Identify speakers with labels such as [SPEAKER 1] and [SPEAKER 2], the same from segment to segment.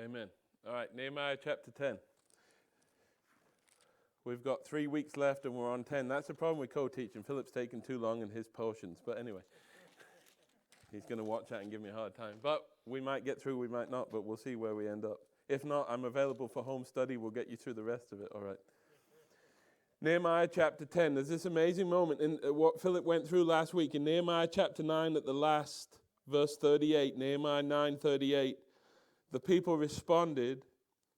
[SPEAKER 1] Amen. All right, Nehemiah chapter 10. We've got 3 weeks left and we're on 10. That's the problem with co-teaching. Philip's taking too long in his portions. But anyway, he's going to watch that and give me a hard time. But we might get through, we might not, but we'll see where we end up. If not, I'm available for home study. We'll get you through the rest of it. All right. Nehemiah chapter 10. There's this amazing moment in what Philip went through last week. In Nehemiah chapter 9 at the last, verse 38, Nehemiah 9:38, the people responded.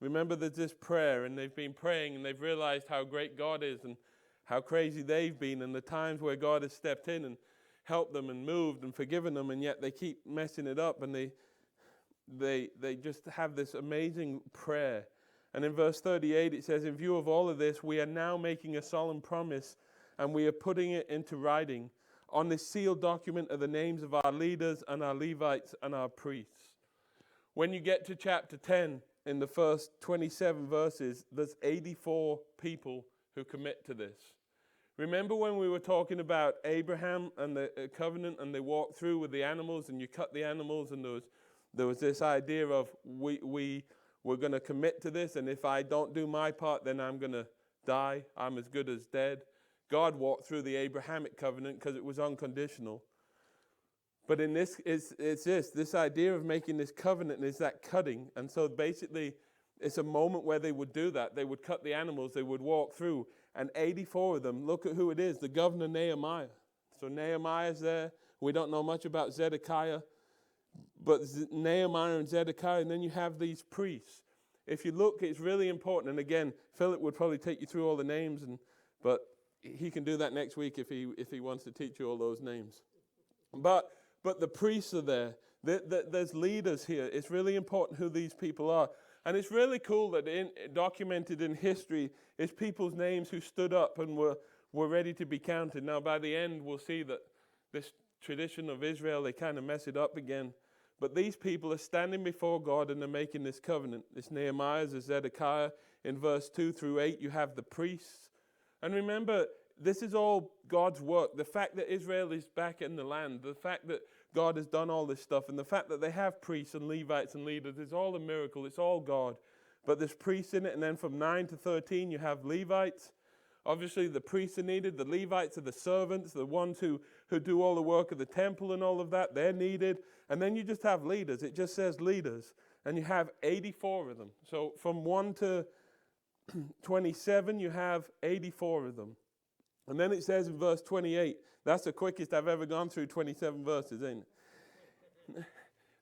[SPEAKER 1] Remember, there's this prayer, and they've been praying, and they've realized how great God is and how crazy they've been, and the times where God has stepped in and helped them and moved and forgiven them, and yet they keep messing it up, and they just have this amazing prayer. And in verse 38, it says, in view of all of this, we are now making a solemn promise, and we are putting it into writing. On this sealed document are the names of our leaders and our Levites and our priests. When you get to chapter 10, in the first 27 verses, there's 84 people who commit to this. Remember when we were talking about Abraham and the covenant, and they walked through with the animals, and you cut the animals, and there was this idea of we're going to commit to this, and if I don't do my part, then I'm going to die. I'm as good as dead. God walked through the Abrahamic covenant because it was unconditional. But in this, it's this idea of making this covenant is that cutting. And so basically, it's a moment where they would do that. They would cut the animals. They would walk through. And 84 of them, look at who it is, the governor Nehemiah. So Nehemiah's there. We don't know much about Zedekiah. But Nehemiah and Zedekiah, and then you have these priests. If you look, it's really important. And again, Philip would probably take you through all the names, but he can do that next week if he wants to teach you all those names. But the priests are there. There's leaders here. It's really important who these people are. And it's really cool that documented in history is people's names who stood up and were ready to be counted. Now, by the end, we'll see that this tradition of Israel, they kind of mess it up again. But these people are standing before God and they're making this covenant. This Nehemiah, this Zedekiah. In verse 2 through 8, you have the priests. And remember, this is all God's work. The fact that Israel is back in the land, the fact that God has done all this stuff, and the fact that they have priests and Levites and leaders, is all a miracle. It's all God. But there's priests in it, and then from 9 to 13, you have Levites. Obviously, the priests are needed. The Levites are the servants, the ones who do all the work of the temple and all of that. They're needed. And then you just have leaders. It just says leaders. And you have 84 of them. So from 1 to 27, you have 84 of them. And then it says in verse 28, that's the quickest I've ever gone through 27 verses, ain't it?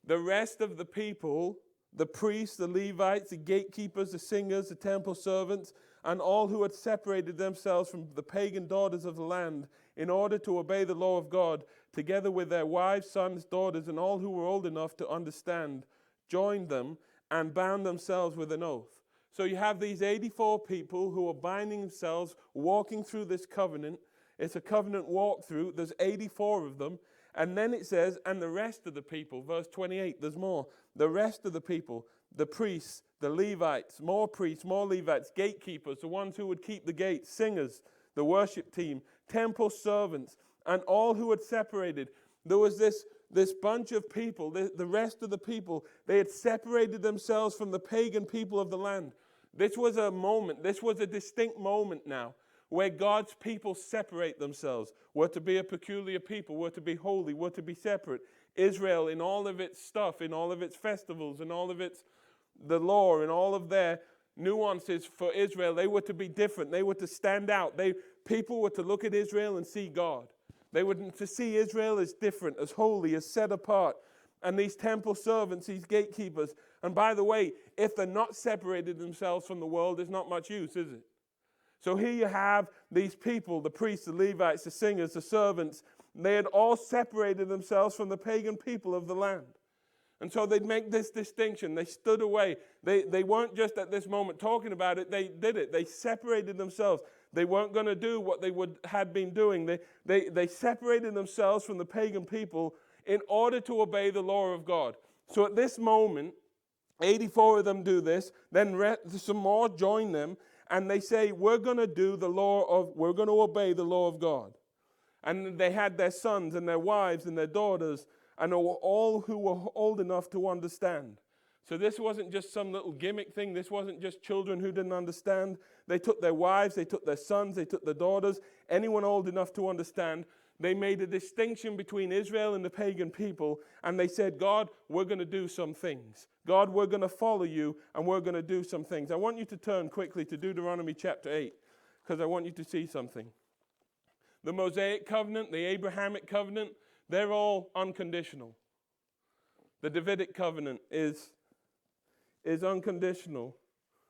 [SPEAKER 1] The rest of the people, the priests, the Levites, the gatekeepers, the singers, the temple servants, and all who had separated themselves from the pagan daughters of the land in order to obey the law of God, together with their wives, sons, daughters, and all who were old enough to understand, joined them and bound themselves with an oath. So you have these 84 people who are binding themselves, walking through this covenant. It's a covenant walkthrough. There's 84 of them. And then it says, and the rest of the people, verse 28, there's more. The rest of the people, the priests, the Levites, more priests, more Levites, gatekeepers, the ones who would keep the gates, singers, the worship team, temple servants, and all who had separated. There was this bunch of people, the rest of the people, they had separated themselves from the pagan people of the land. This was a moment, this was a distinct moment now, where God's people separate themselves. We're to be a peculiar people, we're to be holy, we're to be separate. Israel, in all of its stuff, in all of its festivals, in all of the law, in all of their nuances for Israel, they were to be different, they were to stand out. People were to look at Israel and see God. They were to see Israel as different, as holy, as set apart. And these temple servants, these gatekeepers. And by the way, if they're not separated themselves from the world, there's not much use, is it? So here you have these people, the priests, the Levites, the singers, the servants. They had all separated themselves from the pagan people of the land. And so they'd make this distinction. They stood away. They weren't just at this moment talking about it. They did it. They separated themselves. They weren't going to do what they had been doing. They separated themselves from the pagan people in order to obey the law of God. So at this moment, 84 of them do this. Then some more join them, and they say, we're going to obey the law of God. And they had their sons and their wives and their daughters and all who were old enough to understand. So this wasn't just some little gimmick thing. This wasn't just children who didn't understand. They took their wives, they took their sons, they took their daughters, anyone old enough to understand. They made a distinction between Israel and the pagan people, and they said, God, we're going to do some things. God, we're going to follow you, and we're going to do some things. I want you to turn quickly to Deuteronomy chapter 8, because I want you to see something. The Mosaic covenant, the Abrahamic covenant, they're all unconditional. The Davidic covenant is unconditional.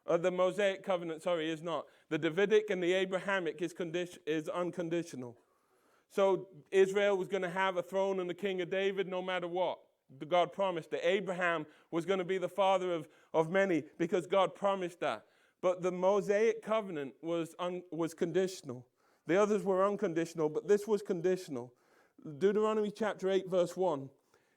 [SPEAKER 1] The Mosaic covenant, is not. The Davidic and the Abrahamic is unconditional. So Israel was going to have a throne and the king of David no matter what. God promised that Abraham was going to be the father of many because God promised that. But the Mosaic covenant was conditional. The others were unconditional, but this was conditional. Deuteronomy chapter 8 verse 1.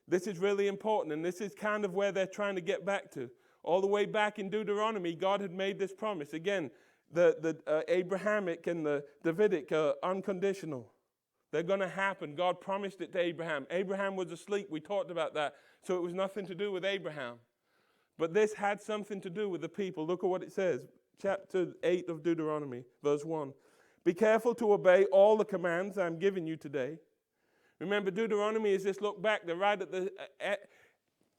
[SPEAKER 1] This is really important, and this is kind of where they're trying to get back to. All the way back in Deuteronomy, God had made this promise. Again, the Abrahamic and the Davidic are unconditional. They're going to happen. God promised it to Abraham. Abraham was asleep. We talked about that. So it was nothing to do with Abraham. But this had something to do with the people. Look at what it says. Chapter 8 of Deuteronomy, verse 1. Be careful to obey all the commands I'm giving you today. Remember, Deuteronomy is this look back. They're right at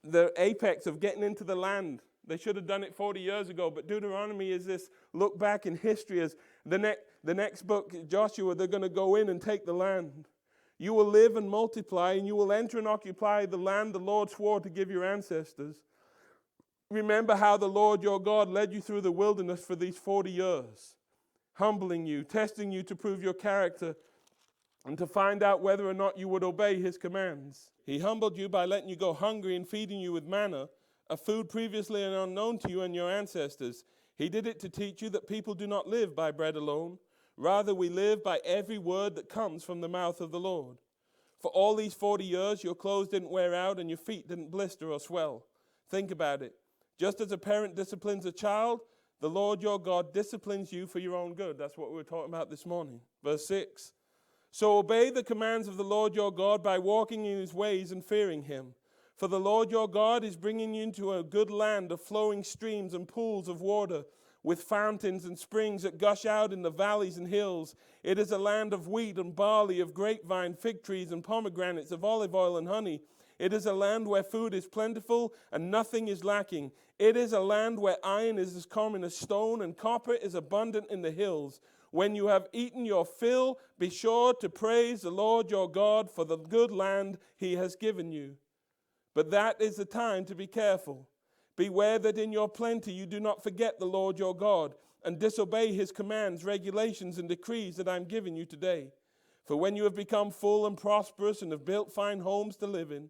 [SPEAKER 1] the apex of getting into the land. They should have done it 40 years ago, but Deuteronomy is this look back in history as the next book, Joshua, they're going to go in and take the land. You will live and multiply, and you will enter and occupy the land the Lord swore to give your ancestors. Remember how the Lord your God led you through the wilderness for these 40 years, humbling you, testing you to prove your character, and to find out whether or not you would obey his commands. He humbled you by letting you go hungry and feeding you with manna, a food previously unknown to you and your ancestors. He did it to teach you that people do not live by bread alone. Rather, we live by every word that comes from the mouth of the Lord. For all these 40 years, your clothes didn't wear out and your feet didn't blister or swell. Think about it. Just as a parent disciplines a child, the Lord your God disciplines you for your own good. That's what we were talking about this morning. Verse 6. So obey the commands of the Lord your God by walking in his ways and fearing him. For the Lord your God is bringing you into a good land of flowing streams and pools of water, with fountains and springs that gush out in the valleys and hills. It is a land of wheat and barley, of grapevine, fig trees, and pomegranates, of olive oil and honey. It is a land where food is plentiful and nothing is lacking. It is a land where iron is as common as stone and copper is abundant in the hills. When you have eaten your fill, be sure to praise the Lord your God for the good land he has given you. But that is the time to be careful. Beware that in your plenty you do not forget the Lord your God and disobey his commands, regulations, and decrees that I'm giving you today. For when you have become full and prosperous and have built fine homes to live in,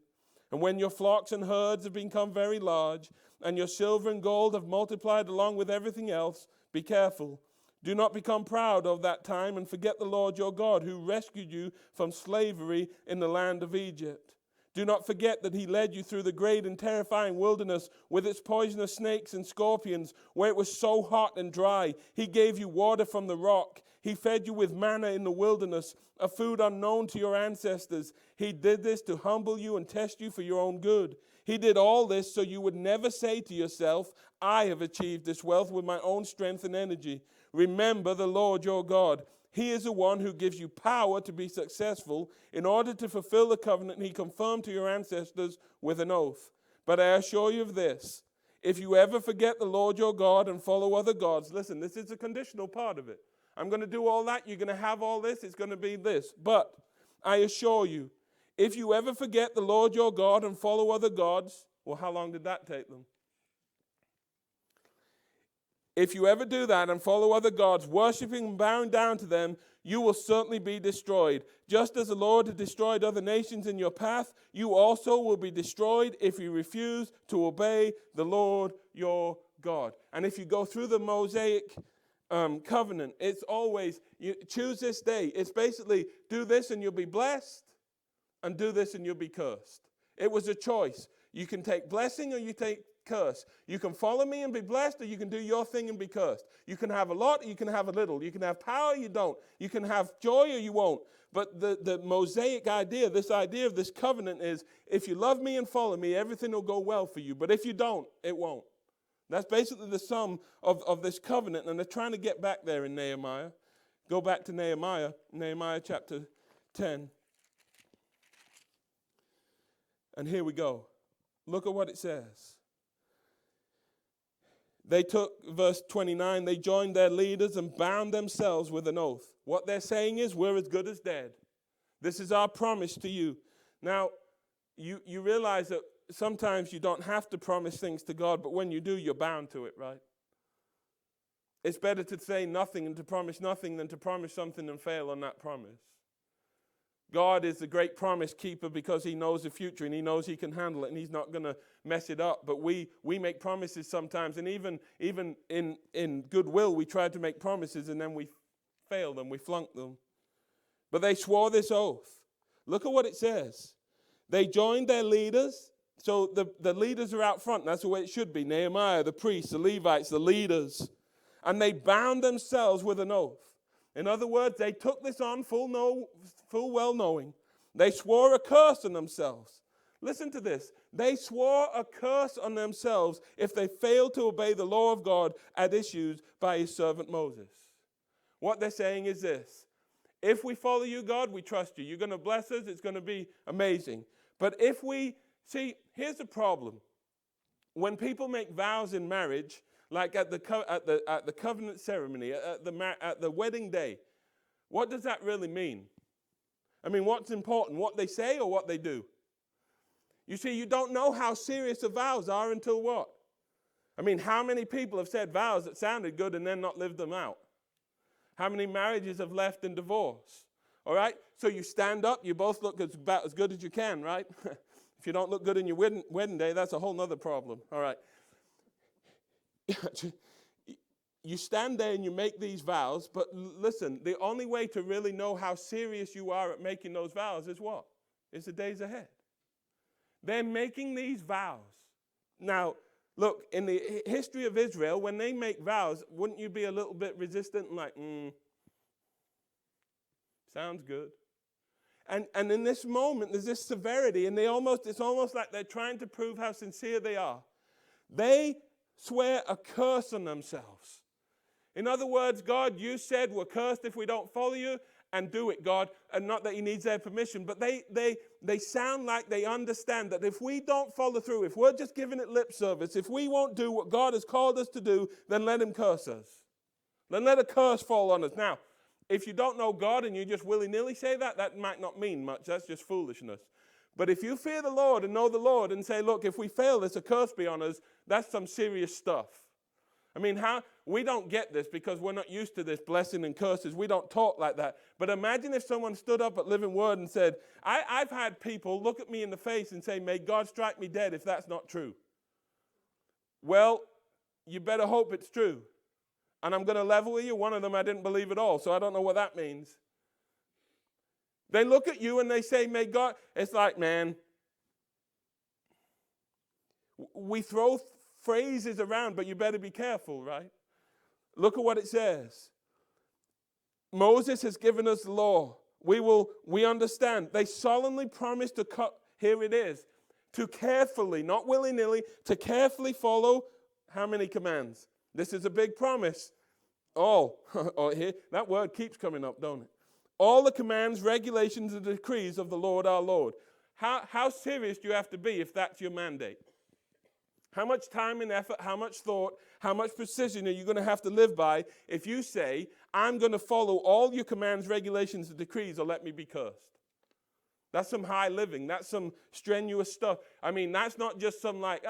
[SPEAKER 1] and when your flocks and herds have become very large, and your silver and gold have multiplied along with everything else, be careful. Do not become proud of that time and forget the Lord your God who rescued you from slavery in the land of Egypt. Do not forget that he led you through the great and terrifying wilderness with its poisonous snakes and scorpions, where it was so hot and dry. He gave you water from the rock. He fed you with manna in the wilderness, a food unknown to your ancestors. He did this to humble you and test you for your own good. He did all this so you would never say to yourself, I have achieved this wealth with my own strength and energy. Remember the Lord your God. He is the one who gives you power to be successful in order to fulfill the covenant he confirmed to your ancestors with an oath. But I assure you of this, if you ever forget the Lord your God and follow other gods, listen, this is a conditional part of it. I'm going to do all that, you're going to have all this, it's going to be this. But I assure you, if you ever forget the Lord your God and follow other gods, well, how long did that take them? If you ever do that and follow other gods, worshiping and bowing down to them, you will certainly be destroyed. Just as the Lord had destroyed other nations in your path, you also will be destroyed if you refuse to obey the Lord your God. And if you go through the Mosaic covenant, it's always, you choose this day. It's basically, do this and you'll be blessed, and do this and you'll be cursed. It was a choice. You can take blessing or you take curse. You can follow me and be blessed, or you can do your thing and be cursed. You can have a lot, or you can have a little. You can have power, or you don't. You can have joy, or you won't. But the Mosaic idea, this idea of this covenant is, if you love me and follow me, everything will go well for you. But if you don't, it won't. That's basically the sum of this covenant, and they're trying to get back there in Nehemiah. Go back to Nehemiah chapter 10. And here we go. Look at what it says. They took, verse 29, they joined their leaders and bound themselves with an oath. What they're saying is, we're as good as dead. This is our promise to you. Now, you realize that sometimes you don't have to promise things to God, but when you do, you're bound to it, right? It's better to say nothing and to promise nothing than to promise something and fail on that promise. God is the great promise keeper because he knows the future and he knows he can handle it and he's not going to mess it up. But we make promises sometimes, and even in goodwill, we try to make promises and then we fail them, we flunk them. But they swore this oath. Look at what it says. They joined their leaders. So the leaders are out front. That's the way it should be. Nehemiah, the priests, the Levites, the leaders. And they bound themselves with an oath. In other words, they took this on full well knowing. They swore a curse on themselves. Listen to this. They swore a curse on themselves if they failed to obey the law of God as issued by his servant Moses. What they're saying is this. If we follow you, God, we trust you. You're going to bless us. It's going to be amazing. But if we, see, here's the problem. When people make vows in marriage, like at the covenant ceremony, at the wedding day, what does that really mean? I mean, what's important, what they say or what they do? You see, you don't know how serious the vows are until what? I mean, how many people have said vows that sounded good and then not lived them out? How many marriages have left in divorce? All right? So you stand up, you both look about as good as you can, right? If you don't look good in your wedding day, that's a whole other problem. All right. You stand there and you make these vows, but listen, the only way to really know how serious you are at making those vows is what? It's the days ahead. They're making these vows. Now, look, in the history of Israel, when they make vows, wouldn't you be a little bit resistant and like, sounds good. And in this moment, there's this severity, and it's almost like they're trying to prove how sincere they are. They swear a curse on themselves. In other words, God, you said we're cursed if we don't follow you, and do it, God. And not that he needs their permission, but they sound like they understand that if we don't follow through, if we're just giving it lip service, if we won't do what God has called us to do, then let him curse us. Then let a curse fall on us. Now, if you don't know God and you just willy-nilly say that, that might not mean much. That's just foolishness. But if you fear the Lord and know the Lord and say, look, if we fail, there's a curse be on us, that's some serious stuff. I mean, we don't get this because we're not used to this blessing and curses. We don't talk like that. But imagine if someone stood up at Living Word and said, I've had people look at me in the face and say, may God strike me dead if that's not true. Well, you better hope it's true. And I'm going to level with you. One of them I didn't believe at all, so I don't know what that means. They look at you and they say, may God, it's like, man, we throw phrases around, but you better be careful, right? Look at what it says. Moses has given us the law. We understand. They solemnly promised to here it is, to carefully, not willy-nilly, to carefully follow how many commands? This is a big promise. Here, that word keeps coming up, don't it? All the commands, regulations, and decrees of the Lord our Lord. How serious do you have to be if that's your mandate? How much time and effort, how much thought, how much precision are you going to have to live by if you say, I'm going to follow all your commands, regulations, and decrees, or let me be cursed? That's some high living. That's some strenuous stuff. I mean, that's not just some like,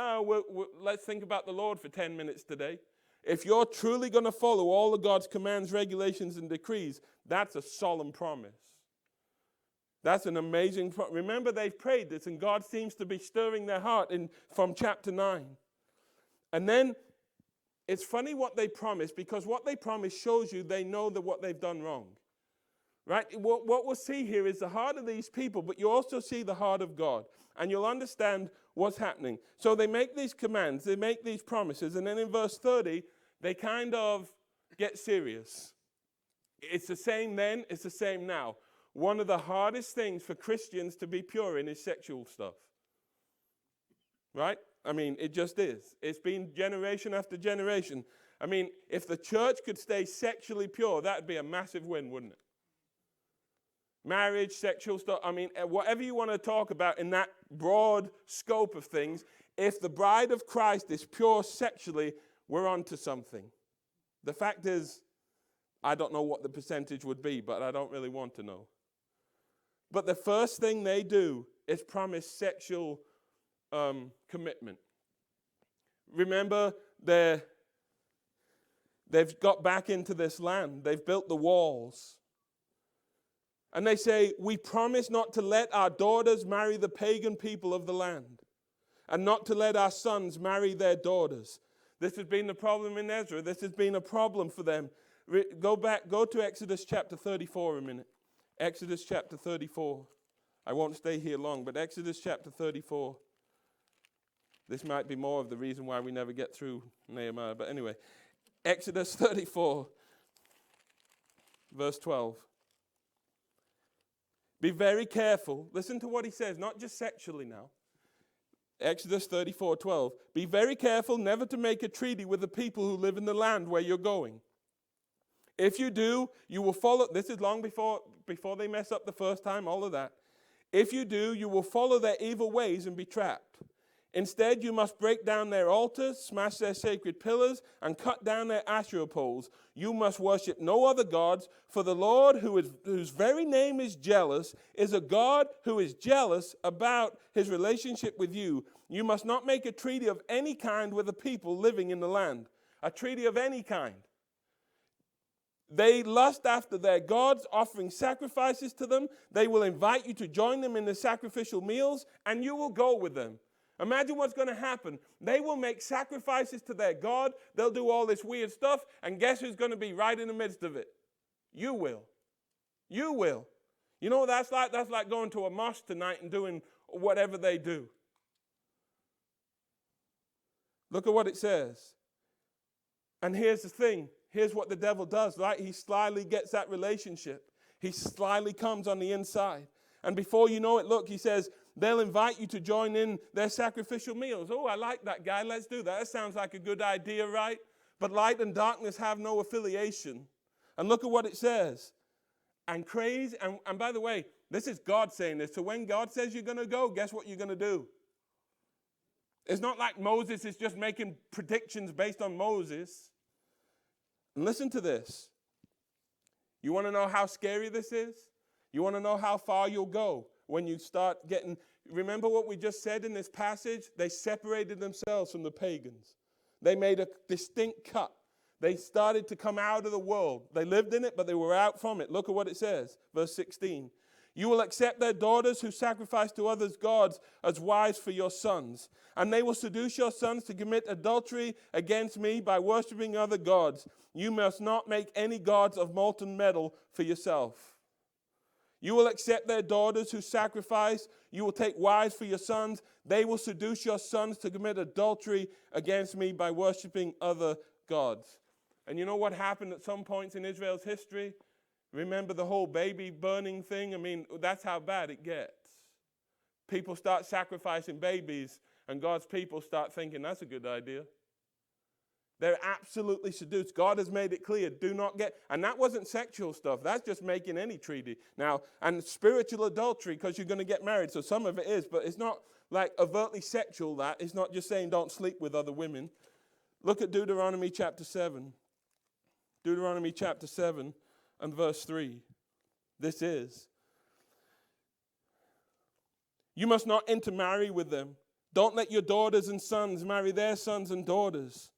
[SPEAKER 1] let's think about the Lord for 10 minutes today. If you're truly going to follow all of God's commands, regulations, and decrees, that's a solemn promise. That's an amazing promise. Remember, they've prayed this, and God seems to be stirring their heart from chapter 9. And then it's funny what they promise, because what they promise shows you they know that what they've done wrong. Right? What we'll see here is the heart of these people, but you also see the heart of God. And you'll understand what's happening. So they make these commands, they make these promises, and then in verse 30, they kind of get serious. It's the same then, it's the same now. One of the hardest things for Christians to be pure in is sexual stuff. Right? I mean, it just is. It's been generation after generation. I mean, if the church could stay sexually pure, that would be a massive win, wouldn't it? Marriage, sexual stuff, I mean, whatever you want to talk about in that broad scope of things, if the bride of Christ is pure sexually, we're on to something. The fact is, I don't know what the percentage would be, but I don't really want to know. But the first thing they do is promise sexual commitment. Remember, they've got back into this land. They've built the walls. And they say, we promise not to let our daughters marry the pagan people of the land, and not to let our sons marry their daughters. This has been the problem in Ezra. This has been a problem for them. Go to Exodus chapter 34 a minute. Exodus chapter 34. I won't stay here long, but Exodus chapter 34. This might be more of the reason why we never get through Nehemiah. But anyway, Exodus 34, verse 12. Be very careful. Listen to what he says, not just sexually now. Exodus 34:12. Be very careful never to make a treaty with the people who live in the land where you're going. If you do, you will follow. This is long before they mess up the first time, all of that. If you do, you will follow their evil ways and be trapped. Instead, you must break down their altars, smash their sacred pillars, and cut down their Asherah poles. You must worship no other gods, for the Lord, whose very name is jealous, is a God who is jealous about his relationship with you. You must not make a treaty of any kind with the people living in the land. A treaty of any kind. They lust after their gods, offering sacrifices to them. They will invite you to join them in the sacrificial meals, and you will go with them. Imagine what's going to happen. They will make sacrifices to their God. They'll do all this weird stuff. And guess who's going to be right in the midst of it? You will. You will. You know what that's like? That's like going to a mosque tonight and doing whatever they do. Look at what it says. And here's the thing. Here's what the devil does, right? He slyly gets that relationship. He slyly comes on the inside. And before you know it, look, he says, they'll invite you to join in their sacrificial meals. Oh, I like that guy. Let's do that. That sounds like a good idea, right? But light and darkness have no affiliation. And look at what it says. And crazy, and by the way, this is God saying this. So when God says you're going to go, guess what you're going to do? It's not like Moses is just making predictions based on Moses. And listen to this. You want to know how scary this is? You want to know how far you'll go when you start getting... Remember what we just said in this passage? They separated themselves from the pagans. They made a distinct cut. They started to come out of the world. They lived in it, but they were out from it. Look at what it says, verse 16. You will accept their daughters who sacrifice to others' gods as wives for your sons. And they will seduce your sons to commit adultery against me by worshiping other gods. You must not make any gods of molten metal for yourself. You will accept their daughters who sacrifice. You will take wives for your sons. They will seduce your sons to commit adultery against me by worshiping other gods. And you know what happened at some points in Israel's history? Remember the whole baby burning thing? I mean, that's how bad it gets. People start sacrificing babies, and God's people start thinking, that's a good idea. They're absolutely seduced. God has made it clear, do not get, and that wasn't sexual stuff. That's just making any treaty. Now, and spiritual adultery, because you're going to get married, so some of it is, but it's not like overtly sexual that. It's not just saying don't sleep with other women. Look at Deuteronomy chapter 7. Deuteronomy chapter 7 and verse 3. This is, you must not intermarry with them. Don't let your daughters and sons marry their sons and daughters.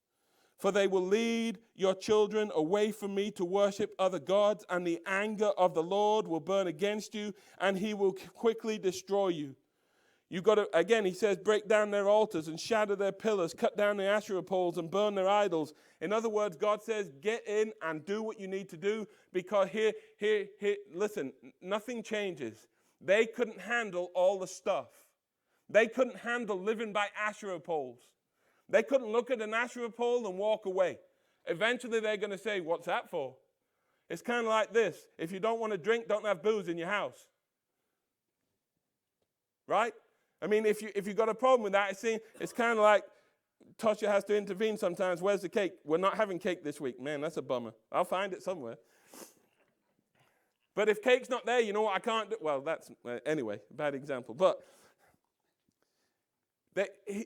[SPEAKER 1] For they will lead your children away from me to worship other gods, and the anger of the Lord will burn against you, and he will quickly destroy you. You got to, again, he says, break down their altars and shatter their pillars, cut down the Asherah poles and burn their idols. In other words, God says, get in and do what you need to do, because here, listen, nothing changes. They couldn't handle all the stuff. They couldn't handle living by Asherah poles. They couldn't look at an Asherah pole and walk away. Eventually they're going to say, what's that for? It's kind of like this. If you don't want to drink, don't have booze in your house. Right? I mean, if you got a problem with that, it's kind of like Tasha has to intervene sometimes. Where's the cake? We're not having cake this week. Man, that's a bummer. I'll find it somewhere. But if cake's not there, you know what I can't do? Well, that's, anyway, bad example. But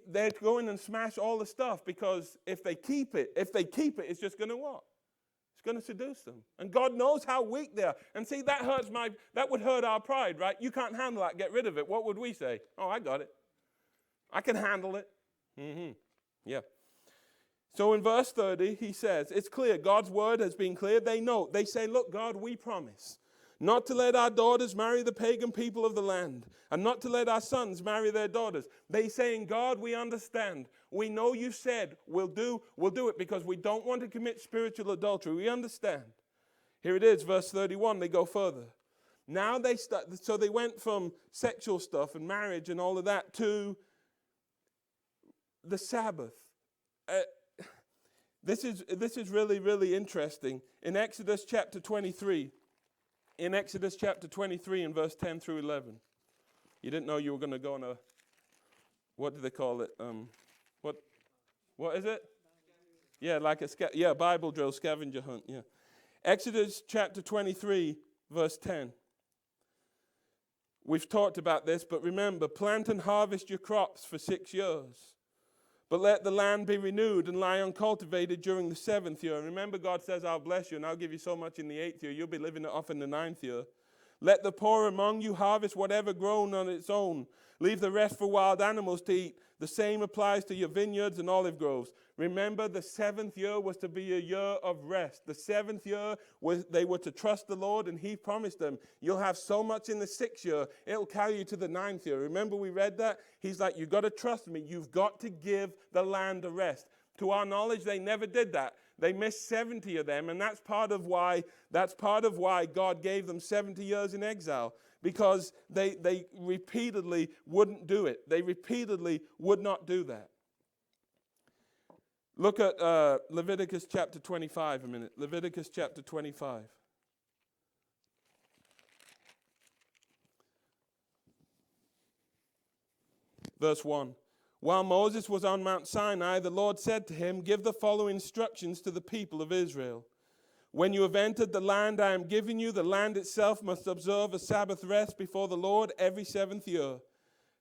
[SPEAKER 1] they're going and smash all the stuff, because if they keep it, it's just going to what? It's going to seduce them. And God knows how weak they are. And see, that would hurt our pride, right? You can't handle that, get rid of it. What would we say? Oh, I got it. I can handle it. Yeah. So in verse 30, he says, it's clear. God's word has been clear. They know. They say, look, God, we promise not to let our daughters marry the pagan people of the land, and not to let our sons marry their daughters. They saying, God, we understand. We know you said we'll do it, because we don't want to commit spiritual adultery. We understand. Here it is, verse 31. They go further. Now so they went from sexual stuff and marriage and all of that to the Sabbath. This is really, really interesting. In Exodus chapter 23, in verse 10 through 11, you didn't know you were going to go on a, what do they call it? What is it? Yeah, like a Bible drill, scavenger hunt. Yeah, Exodus chapter 23, verse 10. We've talked about this, but remember, plant and harvest your crops for 6 years. But let the land be renewed and lie uncultivated during the 7th year. And remember, God says, I'll bless you and I'll give you so much in the 8th year. You'll be living it off in the 9th year. Let the poor among you harvest whatever grown on its own. Leave the rest for wild animals to eat. The same applies to your vineyards and olive groves. Remember, the 7th year was to be a year of rest. The 7th year, they were to trust the Lord, and he promised them, you'll have so much in the 6th year, it'll carry you to the 9th year. Remember we read that? He's like, you've got to trust me. You've got to give the land a rest. To our knowledge, they never did that. They missed 70 of them, and that's part of why God gave them 70 years in exile, because they repeatedly wouldn't do it. They repeatedly would not do that. Look at Leviticus chapter 25 a minute. Leviticus chapter 25. Verse 1. While Moses was on Mount Sinai, the Lord said to him, give the following instructions to the people of Israel. When you have entered the land I am giving you, the land itself must observe a Sabbath rest before the Lord every 7th year.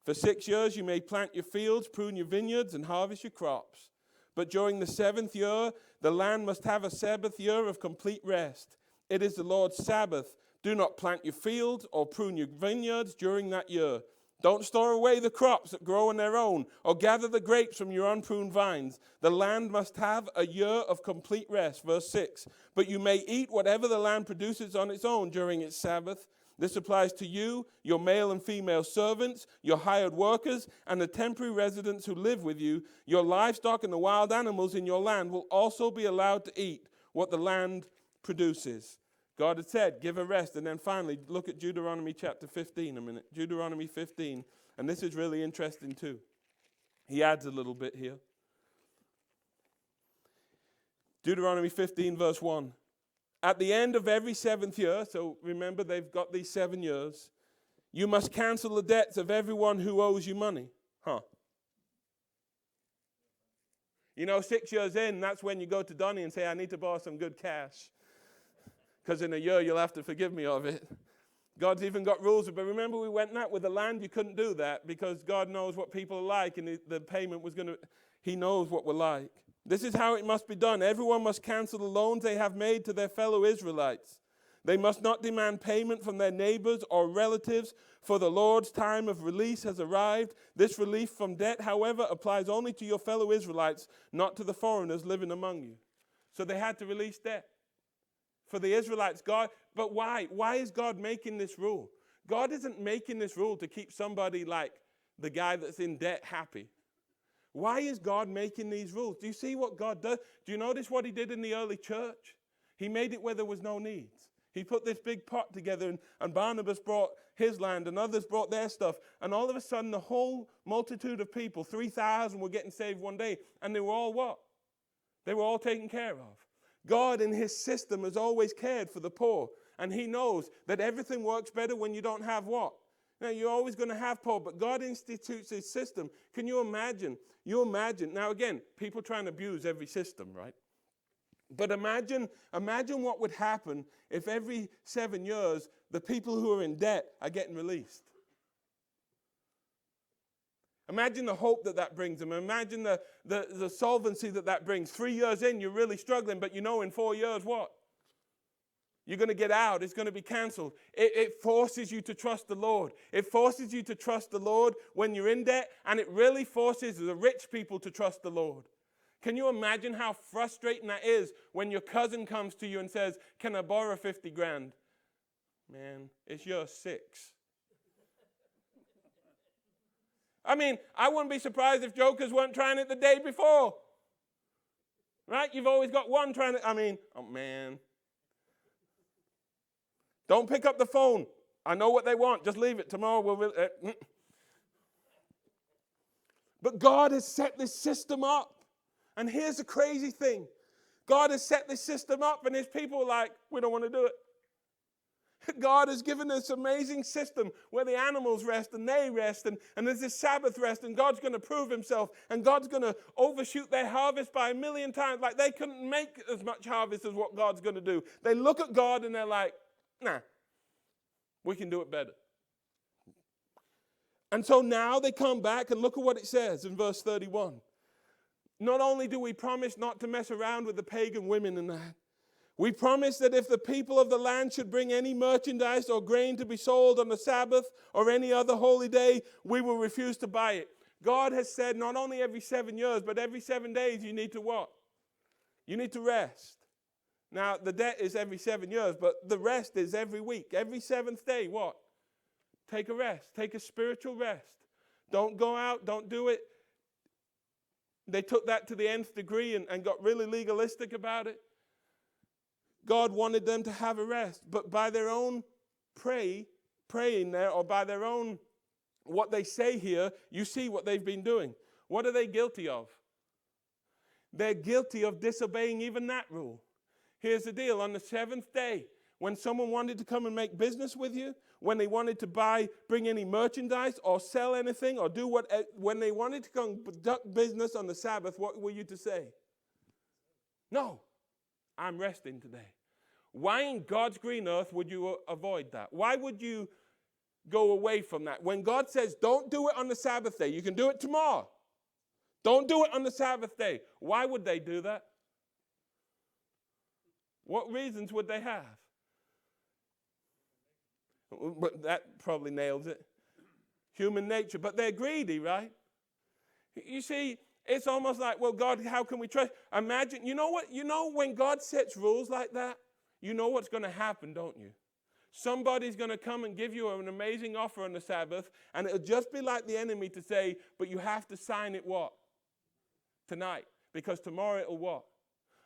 [SPEAKER 1] For 6 years you may plant your fields, prune your vineyards, and harvest your crops. But during the 7th year, the land must have a Sabbath year of complete rest. It is the Lord's Sabbath. Do not plant your fields or prune your vineyards during that year. Don't store away the crops that grow on their own, or gather the grapes from your unpruned vines. The land must have a year of complete rest. Verse 6. But you may eat whatever the land produces on its own during its Sabbath. This applies to you, your male and female servants, your hired workers, and the temporary residents who live with you. Your livestock and the wild animals in your land will also be allowed to eat what the land produces. God had said, give a rest. And then finally, look at Deuteronomy chapter 15 a minute. Deuteronomy 15. And this is really interesting too. He adds a little bit here. Deuteronomy 15 verse 1. At the end of every 7th year, so remember they've got these 7 years, you must cancel the debts of everyone who owes you money. You know, 6 years in, that's when you go to Donnie and say, I need to borrow some good cash, because in a year you'll have to forgive me of it. God's even got rules. But remember we went that with the land, you couldn't do that, because God knows what people are like, and the payment was he knows what we're like. This is how it must be done. Everyone must cancel the loans they have made to their fellow Israelites. They must not demand payment from their neighbors or relatives, for the Lord's time of release has arrived. This relief from debt, however, applies only to your fellow Israelites, not to the foreigners living among you. So they had to release debt. For the Israelites, but why? Why is God making this rule? God isn't making this rule to keep somebody like the guy that's in debt happy? Why is God making these rules? Do you see what God does? Do you notice what he did in the early church? He made it where there was no needs. He put this big pot together, and Barnabas brought his land, and others brought their stuff. And all of a sudden, the whole multitude of people, 3,000 were getting saved one day. And they were all what? They were all taken care of. God in his system has always cared for the poor. And he knows that everything works better when you don't have what? Now, you're always going to have poor, but God institutes his system. Can you imagine? Now, again, people try and abuse every system, right? But imagine what would happen if every 7 years the people who are in debt are getting released. Imagine the hope that brings them. Imagine the solvency that brings. 3 years in, you're really struggling, but you know in 4 years what? You're going to get out. It's going to be canceled. It forces you to trust the Lord. It forces you to trust the Lord when you're in debt, and it really forces the rich people to trust the Lord. Can you imagine how frustrating that is when your cousin comes to you and says, "Can I borrow 50 grand? Man, it's your 6. I mean, I wouldn't be surprised if jokers weren't trying it the day before. Right? You've always got one trying it. Oh man. Don't pick up the phone. I know what they want. Just leave it. Tomorrow we'll... But God has set this system up. And here's the crazy thing. God has set this system up, and his people are like, we don't want to do it. God has given this amazing system where the animals rest and they rest, and there's this Sabbath rest, and God's going to prove himself, and God's going to overshoot their harvest by 1,000,000 times. Like they couldn't make as much harvest as what God's going to do. They look at God and they're like, nah, we can do it better. And so now they come back, and look at what it says in verse 31. Not only do we promise not to mess around with the pagan women and that, we promise that if the people of the land should bring any merchandise or grain to be sold on the Sabbath or any other holy day, we will refuse to buy it. God has said not only every 7 years, but every 7 days you need to what? You need to rest. Now, the debt is every 7 years, but the rest is every week. Every 7th day, what? Take a rest. Take a spiritual rest. Don't go out. Don't do it. They took that to the nth degree and got really legalistic about it. God wanted them to have a rest, but by their own praying there, or by their own, what they say here, you see what they've been doing. What are they guilty of? They're guilty of disobeying even that rule. Here's the deal. On the 7th day, when someone wanted to come and make business with you, when they wanted to bring any merchandise or sell anything or do when they wanted to conduct business on the Sabbath, what were you to say? No, I'm resting today. Why in God's green earth would you avoid that? Why would you go away from that? When God says, don't do it on the Sabbath day, you can do it tomorrow. Don't do it on the Sabbath day. Why would they do that? What reasons would they have? But that probably nails it. Human nature. But they're greedy, right? You see, it's almost like, well, God, how can we trust? Imagine, you know what? You know when God sets rules like that, you know what's going to happen, don't you? Somebody's going to come and give you an amazing offer on the Sabbath, and it'll just be like the enemy to say, but you have to sign it what? Tonight. Because tomorrow it'll what?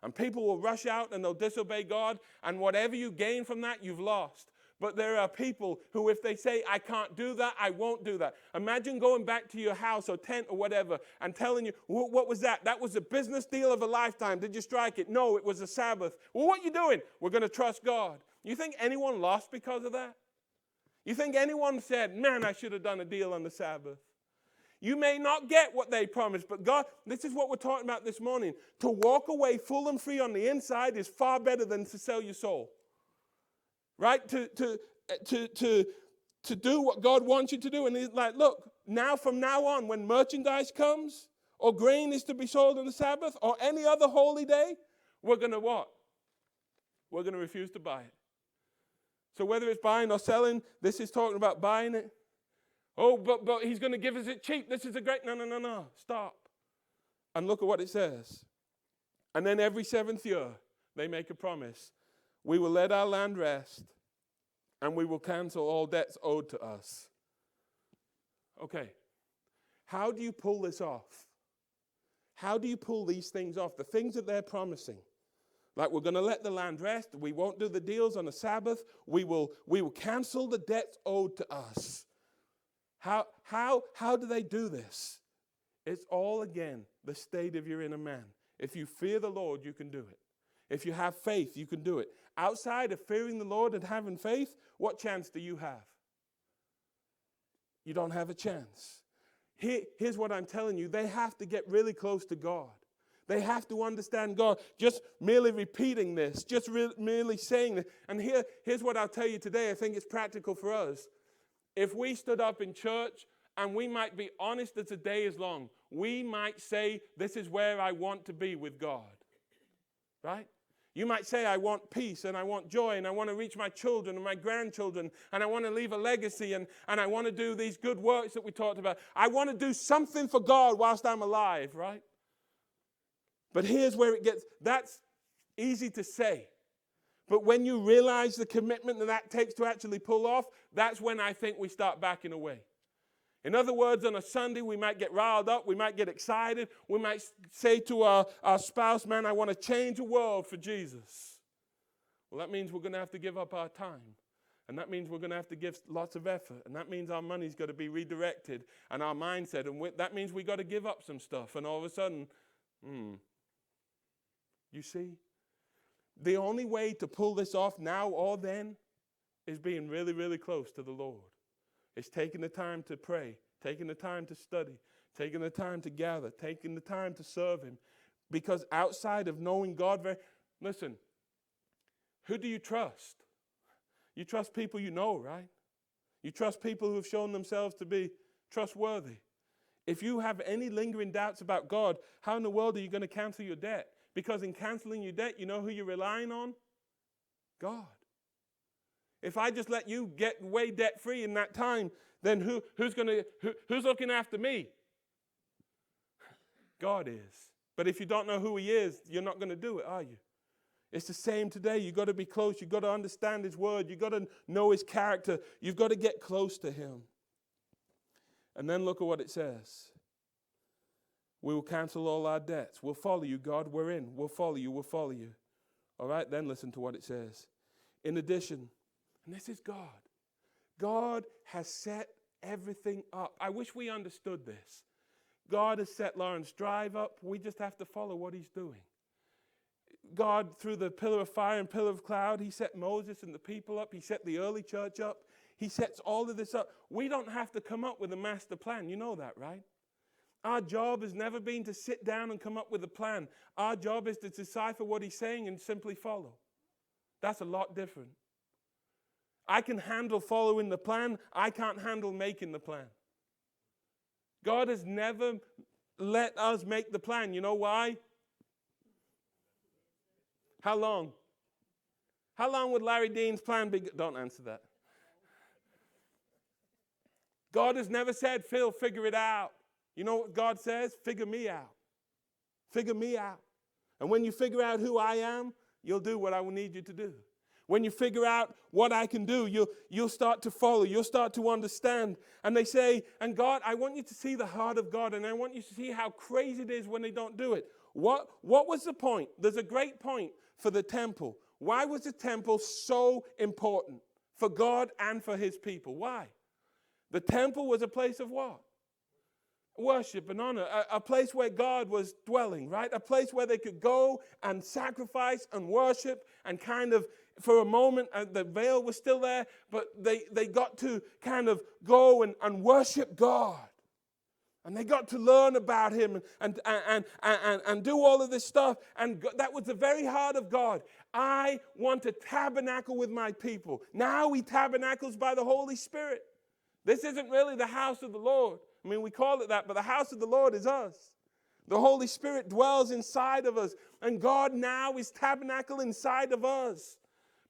[SPEAKER 1] And people will rush out and they'll disobey God, and whatever you gain from that, you've lost. But there are people who, if they say, I can't do that, I won't do that. Imagine going back to your house or tent or whatever and telling you, what was that? That was a business deal of a lifetime. Did you strike it? No, it was a Sabbath. Well, what are you doing? We're going to trust God. You think anyone lost because of that? You think anyone said, man, I should have done a deal on the Sabbath? You may not get what they promised, but God, this is what we're talking about this morning. To walk away full and free on the inside is far better than to sell your soul. Right? To do what God wants you to do. And he's like, look, now from now on, when merchandise comes, or grain is to be sold on the Sabbath, or any other holy day, we're going to what? We're going to refuse to buy it. So whether it's buying or selling, this is talking about buying it. Oh, but he's going to give us it cheap. This is a great... No. Stop. And look at what it says. And then every 7th year, they make a promise. We will let our land rest, and we will cancel all debts owed to us. Okay. How do you pull this off? How do you pull these things off? The things that they're promising. Like, we're going to let the land rest. We won't do the deals on the Sabbath. We will cancel the debts owed to us. How do they do this? It's all, again, the state of your inner man. If you fear the Lord, you can do it. If you have faith, you can do it. Outside of fearing the Lord and having faith, what chance do you have? You don't have a chance. Here's what I'm telling you. They have to get really close to God. They have to understand God. Just merely repeating this, just merely saying this. And here's what I'll tell you today. I think it's practical for us. If we stood up in church and we might be honest as the day is long, we might say, this is where I want to be with God. Right? You might say, I want peace and I want joy and I want to reach my children and my grandchildren and I want to leave a legacy and I want to do these good works that we talked about. I want to do something for God whilst I'm alive, right? But here's where it gets, that's easy to say. But when you realize the commitment that takes to actually pull off, that's when I think we start backing away. In other words, on a Sunday, we might get riled up. We might get excited. We might say to our spouse, man, I want to change the world for Jesus. Well, that means we're going to have to give up our time. And that means we're going to have to give lots of effort. And that means our money's got to be redirected and our mindset. And that means we've got to give up some stuff. And all of a sudden, you see? The only way to pull this off now or then is being really, really close to the Lord. It's taking the time to pray, taking the time to study, taking the time to gather, taking the time to serve Him. Because outside of knowing God, listen, who do you trust? You trust people you know, right? You trust people who have shown themselves to be trustworthy. If you have any lingering doubts about God, how in the world are you going to cancel your debt? Because in canceling your debt, you know who you're relying on? God. If I just let you get way debt-free in that time, then who's looking after me? God is. But if you don't know who He is, you're not going to do it, are you? It's the same today. You've got to be close. You've got to understand His word. You've got to know His character. You've got to get close to Him. And then look at what it says. We will cancel all our debts. We'll follow you, God. We're in. We'll follow you. We'll follow you. All right, then listen to what it says. In addition, and this is God. God has set everything up. I wish we understood this. God has set Lawrence Drive up. We just have to follow what He's doing. God, through the pillar of fire and pillar of cloud, He set Moses and the people up. He set the early church up. He sets all of this up. We don't have to come up with a master plan. You know that, right? Our job has never been to sit down and come up with a plan. Our job is to decipher what He's saying and simply follow. That's a lot different. I can handle following the plan. I can't handle making the plan. God has never let us make the plan. You know why? How long? How long would Larry Dean's plan be? Don't answer that. God has never said, Phil, figure it out. You know what God says? Figure me out. Figure me out. And when you figure out who I am, you'll do what I will need you to do. When you figure out what I can do, you'll start to follow. You'll start to understand. And they say, and God, I want you to see the heart of God, and I want you to see how crazy it is when they don't do it. What was the point? There's a great point for the temple. Why was the temple so important for God and for His people? Why? The temple was a place of what? Worship and honor, a place where God was dwelling, right? A place where they could go and sacrifice and worship and kind of, for a moment, the veil was still there, but they got to kind of go and worship God. And they got to learn about Him and do all of this stuff. And that was the very heart of God. I want to tabernacle with my people. Now He tabernacles by the Holy Spirit. This isn't really the house of the Lord. I mean, we call it that, but the house of the Lord is us. The Holy Spirit dwells inside of us, and God now is tabernacle inside of us.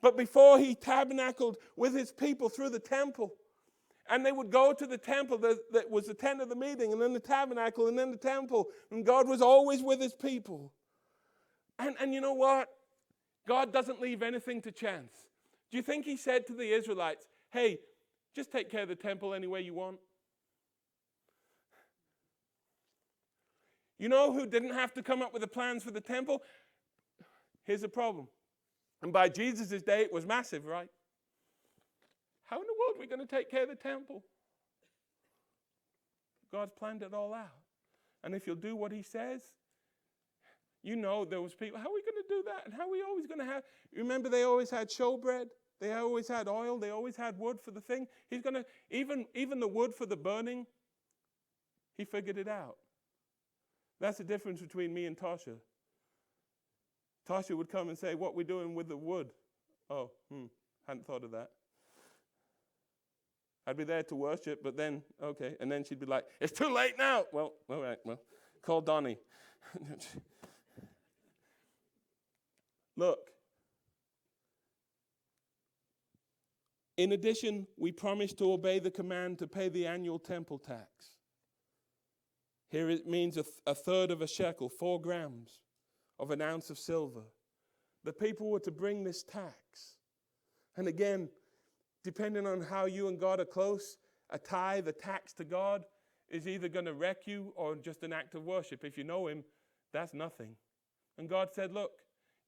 [SPEAKER 1] But before He tabernacled with His people through the temple, and they would go to the temple that was the tent of the meeting, and then the tabernacle, and then the temple, and God was always with His people. And you know what? God doesn't leave anything to chance. Do you think He said to the Israelites, hey, just take care of the temple any way you want? You know who didn't have to come up with the plans for the temple? Here's the problem. And by Jesus' day, it was massive, right? How in the world are we going to take care of the temple? God's planned it all out. And if you'll do what he says, you know there was people, how are we going to do that? And how are we always going to have, remember they always had showbread? They always had oil. They always had wood for the thing. He's going to, even the wood for the burning, he figured it out. That's the difference between me and Tasha. Tasha would come and say, what we doing with the wood? Oh, hadn't thought of that. I'd be there to worship, but then, okay. And then she'd be like, it's too late now. Well, all right, call Donnie. Look. In addition, we promised to obey the command to pay the annual temple tax. Here it means a third of a shekel, 4 grams of an ounce of silver. The people were to bring this tax. And again, depending on how you and God are close, a tithe, a tax to God, is either going to wreck you or just an act of worship. If you know him, that's nothing. And God said, look,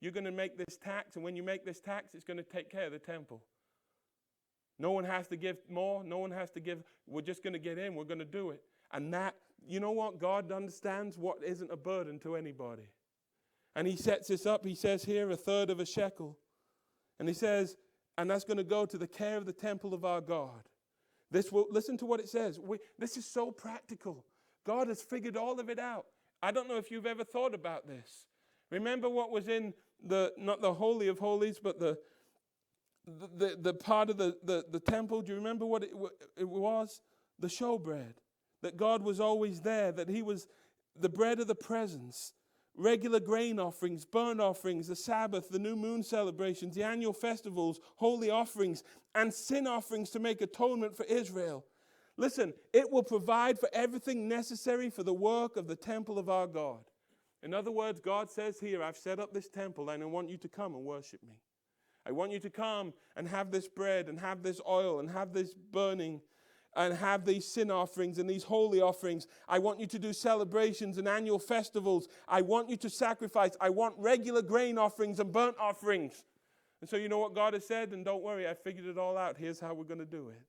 [SPEAKER 1] you're going to make this tax, and when you make this tax, it's going to take care of the temple. No one has to give more. No one has to give. We're just going to get in. We're going to do it. And that, you know what? God understands what isn't a burden to anybody. And he sets this up. He says here a third of a shekel. And he says, and that's going to go to the care of the temple of our God. Listen to what it says. This is so practical. God has figured all of it out. I don't know if you've ever thought about this. Remember what was in not the Holy of Holies, but the part of the temple? Do you remember what it was? The showbread. That God was always there, that he was the bread of the presence. Regular grain offerings, burnt offerings, the Sabbath, the new moon celebrations, the annual festivals, holy offerings, and sin offerings to make atonement for Israel. Listen, it will provide for everything necessary for the work of the temple of our God. In other words, God says here, I've set up this temple and I want you to come and worship me. I want you to come and have this bread and have this oil and have this burning and have these sin offerings and these holy offerings. I want you to do celebrations and annual festivals. I want you to sacrifice. I want regular grain offerings and burnt offerings. And so you know what God has said? And don't worry, I figured it all out. Here's how we're going to do it.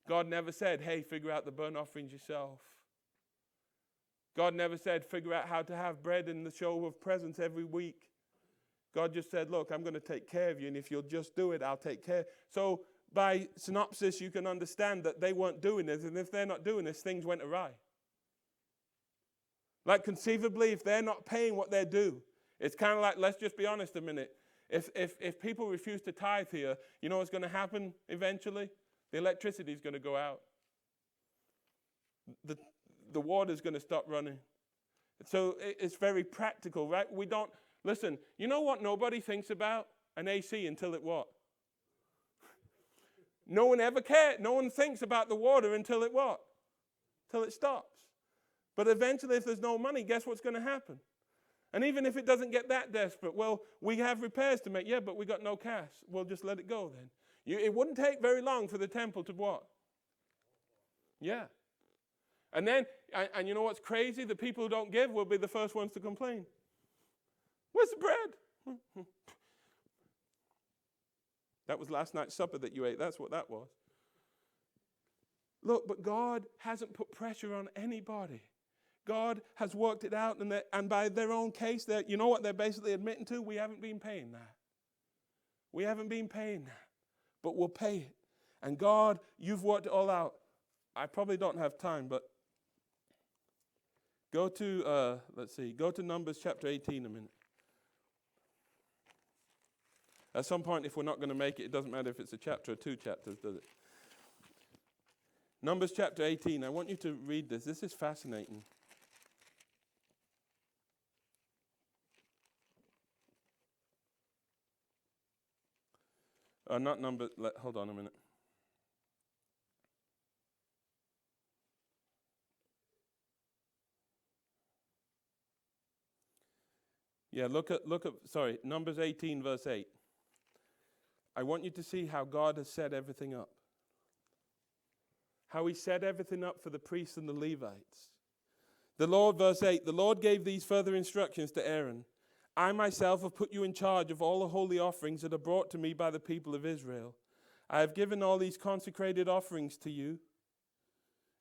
[SPEAKER 1] God never said, hey, figure out the burnt offerings yourself. God never said, figure out how to have bread in the show of presence every week. God just said, look, I'm going to take care of you, and if you'll just do it, I'll take care. So by synopsis, you can understand that they weren't doing this, and if they're not doing this, things went awry. Like conceivably, if they're not paying what they're due, it's kind of like, let's just be honest a minute. If people refuse to tithe here, you know what's going to happen eventually? The electricity is going to go out. The water's going to stop running. So it's very practical, right? We don't, listen, you know what nobody thinks about? An AC until it what? No one ever cares. No one thinks about the water until it what? Till it stops. But eventually, if there's no money, guess what's going to happen? And even if it doesn't get that desperate, well, we have repairs to make. Yeah, but we got no cash. We'll just let it go then. It wouldn't take very long for the temple to what? Yeah. And then, and you know what's crazy? The people who don't give will be the first ones to complain. Where's the bread? That was last night's supper that you ate. That's what that was. Look, but God hasn't put pressure on anybody. God has worked it out, and by their own case, you know what they're basically admitting to? We haven't been paying that. We haven't been paying that, but we'll pay it. And God, you've worked it all out. I probably don't have time, but go to Numbers chapter 18 a minute. At some point, if we're not going to make it, it doesn't matter if it's a chapter or 2 chapters, does it? Numbers chapter 18. I want you to read this. This is fascinating. Not Numbers. Hold on a minute. Yeah, Numbers 18, verse 8. I want you to see how God has set everything up. How he set everything up for the priests and the Levites. The Lord, verse 8, the Lord gave these further instructions to Aaron. I myself have put you in charge of all the holy offerings that are brought to me by the people of Israel. I have given all these consecrated offerings to you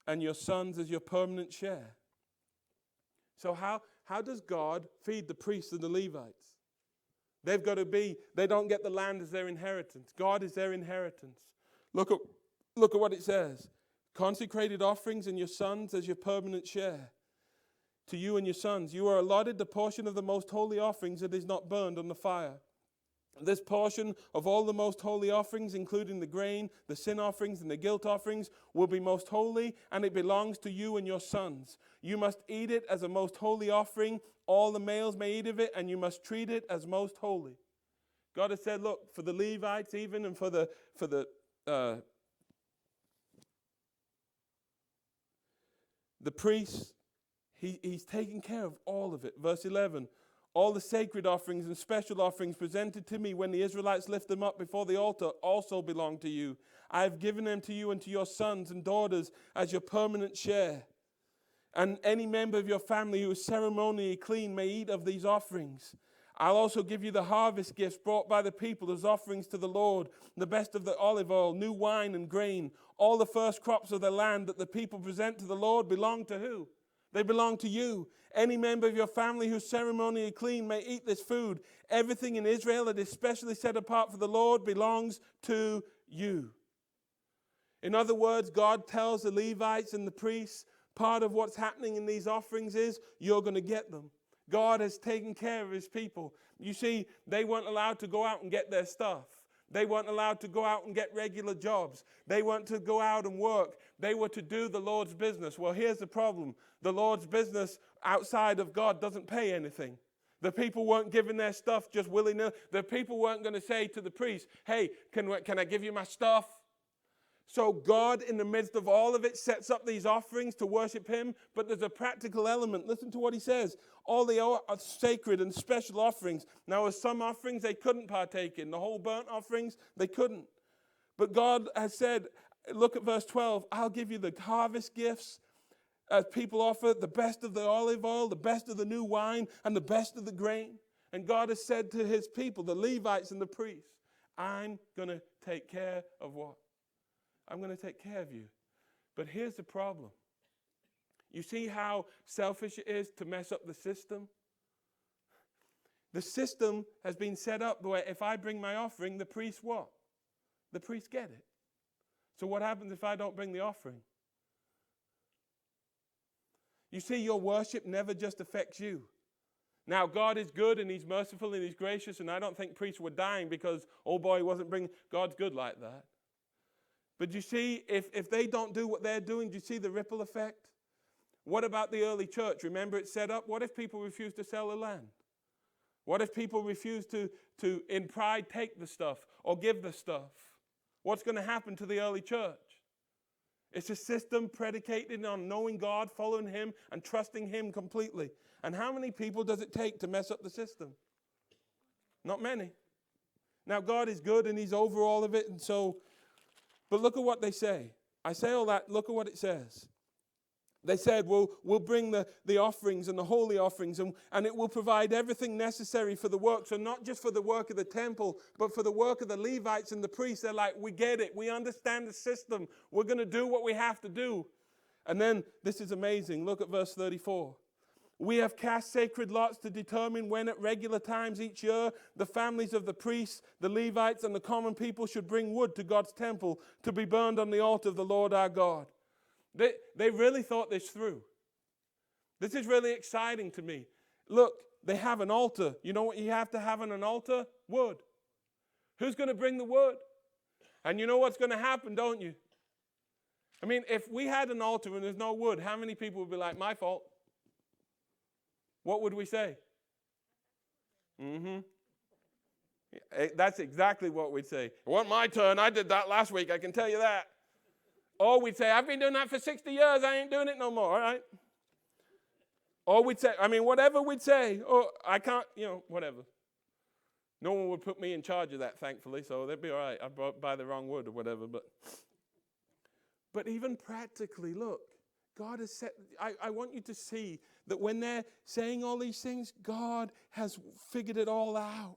[SPEAKER 1] and your sons as your permanent share. So how does God feed the priests and the Levites? They don't get the land as their inheritance. God is their inheritance. Look at what it says. Consecrated offerings and your sons as your permanent share. To you and your sons, you are allotted the portion of the most holy offerings that is not burned on the fire. This portion of all the most holy offerings, including the grain, the sin offerings, and the guilt offerings, will be most holy, and it belongs to you and your sons. You must eat it as a most holy offering. All the males may eat of it, and you must treat it as most holy. God has said, look, for the Levites even, and for the priests, He's taking care of all of it. Verse 11, all the sacred offerings and special offerings presented to me when the Israelites lift them up before the altar also belong to you. I have given them to you and to your sons and daughters as your permanent share. And any member of your family who is ceremonially clean may eat of these offerings. I'll also give you the harvest gifts brought by the people as offerings to the Lord, the best of the olive oil, new wine and grain. All the first crops of the land that the people present to the Lord belong to who? They belong to you. Any member of your family who's ceremonially clean may eat this food. Everything in Israel that is specially set apart for the Lord belongs to you. In other words, God tells the Levites and the priests, part of what's happening in these offerings is you're going to get them. God has taken care of his people. You see, they weren't allowed to go out and get their stuff. They weren't allowed to go out and get regular jobs. They weren't to go out and work. They were to do the Lord's business. Well, here's the problem. The Lord's business outside of God doesn't pay anything. The people weren't giving their stuff just willy-nilly. The people weren't going to say to the priest, hey, can I give you my stuff? So God, in the midst of all of it, sets up these offerings to worship him, but there's a practical element. Listen to what he says. All the sacred and special offerings. Now, as some offerings they couldn't partake in. The whole burnt offerings, they couldn't. But God has said, look at verse 12, I'll give you the harvest gifts as people offer, the best of the olive oil, the best of the new wine, and the best of the grain. And God has said to his people, the Levites and the priests, I'm going to take care of what? I'm going to take care of you. But here's the problem. You see how selfish it is to mess up the system? The system has been set up where if I bring my offering, the priest what? The priests get it. So what happens if I don't bring the offering? You see, your worship never just affects you. Now, God is good and he's merciful and he's gracious, and I don't think priests were dying because, oh boy, he wasn't bringing. God's good like that. But you see, if they don't do what they're doing, do you see the ripple effect? What about the early church? Remember it's set up? What if people refuse to sell the land? What if people refuse to in pride, take the stuff or give the stuff? What's going to happen to the early church? It's a system predicated on knowing God, following him, and trusting him completely. And how many people does it take to mess up the system? Not many. Now, God is good and he's over all of it, and so... But look at what they say. I say all that, look at what it says. They said, we'll bring the offerings and the holy offerings, and it will provide everything necessary for the work. So not just for the work of the temple, but for the work of the Levites and the priests. They're like, we get it. We understand the system. We're going to do what we have to do. And then, this is amazing. Look at verse 34. We have cast sacred lots to determine when at regular times each year the families of the priests, the Levites, and the common people should bring wood to God's temple to be burned on the altar of the Lord our God. They really thought this through. This is really exciting to me. Look, they have an altar. You know what you have to have on an altar? Wood. Who's going to bring the wood? And you know what's going to happen, don't you? I mean, if we had an altar and there's no wood, how many people would be like, my fault? What would we say? That's exactly what we'd say. It wasn't my turn. I did that last week. I can tell you that. Or we'd say, I've been doing that for 60 years. I ain't doing it no more. All right. Or we'd say, whatever we'd say. Or I can't, whatever. No one would put me in charge of that, thankfully. So they'd be all right. I brought by the wrong wood or whatever. But even practically, look. God has set, I want you to see that when they're saying all these things, God has figured it all out.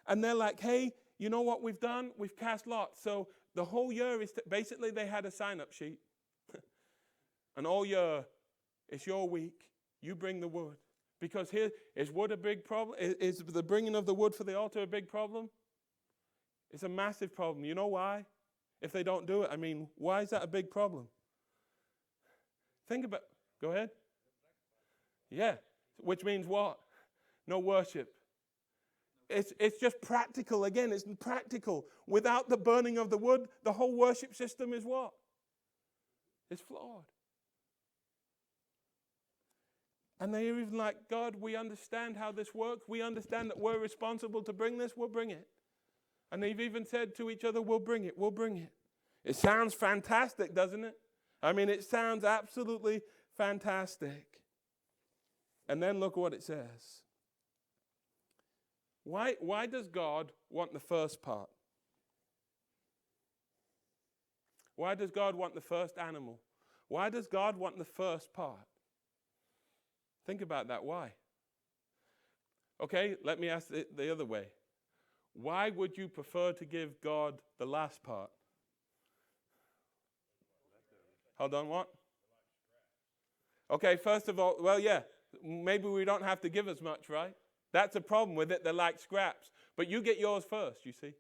[SPEAKER 1] And they're like, hey, you know what we've done? We've cast lots. So the whole year is, basically they had a sign-up sheet. And all year, it's your week. You bring the wood. Because here, is wood a big problem? Is the bringing of the wood for the altar a big problem? It's a massive problem. You know why? If they don't do it, I mean, why is that a big problem? Think about, go ahead. Yeah, which means what? No worship. It's just practical. Again, it's practical. Without the burning of the wood, the whole worship system is what? It's flawed. And they're even like, God, we understand how this works. We understand that we're responsible to bring this. We'll bring it. And they've even said to each other, we'll bring it. We'll bring it. It sounds fantastic, doesn't it? I mean, it sounds absolutely fantastic. And then look what it says. Why does God want the first part? Why does God want the first animal? Why does God want the first part? Think about that. Why? Okay, let me ask it the other way. Why would you prefer to give God the last part? Hold on, what? Okay, first of all, well, yeah, maybe we don't have to give as much, right? That's a problem with it. They're like scraps. But you get yours first, you see.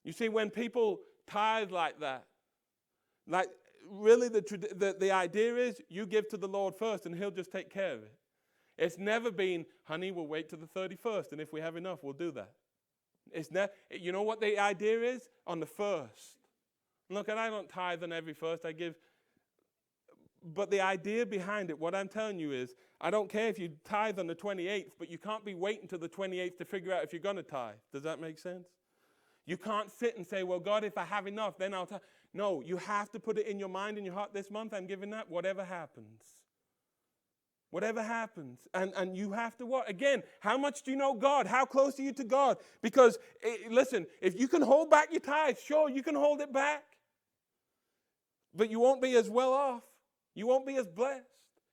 [SPEAKER 1] You see, when people tithe like that, like really the idea is you give to the Lord first and he'll just take care of it. It's never been, honey, we'll wait till the 31st, and if we have enough, we'll do that. You know what the idea is? On the first. Look, and I don't tithe on every first. I give. But the idea behind it, what I'm telling you is, I don't care if you tithe on the 28th, but you can't be waiting till the 28th to figure out if you're going to tithe. Does that make sense? You can't sit and say, well, God, if I have enough, then I'll tithe. No, you have to put it in your mind and your heart this month. I'm giving that, whatever happens. Whatever happens. And you have to what? Again, how much do you know God? How close are you to God? Because, listen, if you can hold back your tithe, sure, you can hold it back. But you won't be as well off. You won't be as blessed.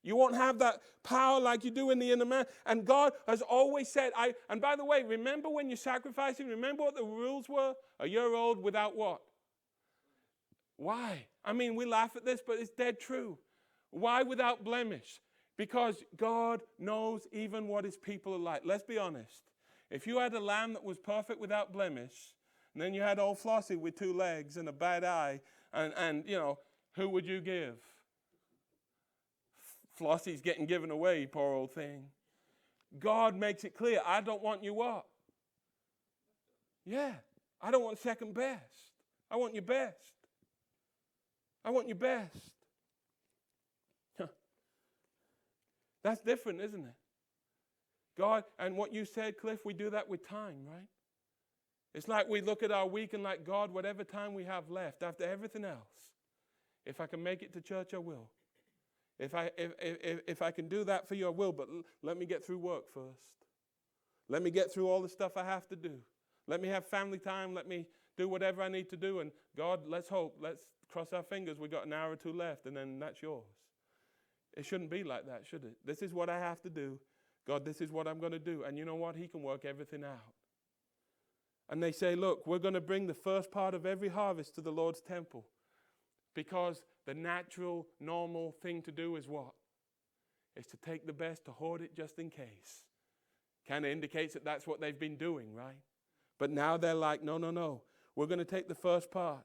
[SPEAKER 1] You won't have that power like you do in the inner man. And God has always said, and by the way, remember when you're sacrificing, remember what the rules were? A year old without what? Why? I mean, we laugh at this, but it's dead true. Why without blemish? Because God knows even what his people are like. Let's be honest. If you had a lamb that was perfect without blemish, and then you had old Flossie with 2 legs and a bad eye, and you know, who would you give? Flossie's getting given away, poor old thing. God makes it clear, I don't want you what? Yeah, I don't want second best. I want your best. I want your best. That's different, isn't it? God, and what you said, Cliff, we do that with time, right? It's like we look at our week and like, God, whatever time we have left, after everything else, if I can make it to church, I will. If I can do that for you, I will, but let me get through work first. Let me get through all the stuff I have to do. Let me have family time. Let me do whatever I need to do. And God, let's hope. Let's cross our fingers. We got an hour or 2 left, and then that's yours. It shouldn't be like that, should it? This is what I have to do. God, this is what I'm going to do. And you know what? He can work everything out. And they say, look, we're going to bring the first part of every harvest to the Lord's temple. Because the natural, normal thing to do is what? Is to take the best, to hoard it just in case. Kind of indicates that that's what they've been doing, right? But now they're like, no. We're going to take the first part.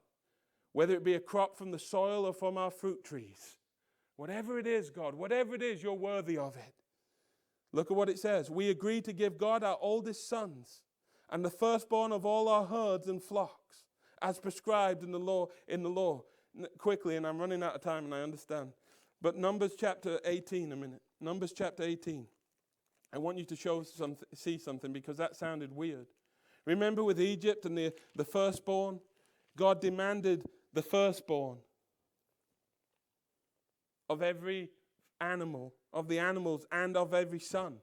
[SPEAKER 1] Whether it be a crop from the soil or from our fruit trees. Whatever it is, God, whatever it is, you're worthy of it. Look at what it says. We agree to give God our oldest sons and the firstborn of all our herds and flocks, as prescribed in the law. Quickly, and I'm running out of time, and I understand. But Numbers chapter 18 a minute. Numbers chapter 18. I want you to see something, because that sounded weird. Remember with Egypt and the firstborn? God demanded the firstborn of every animal, of the animals, and of every son.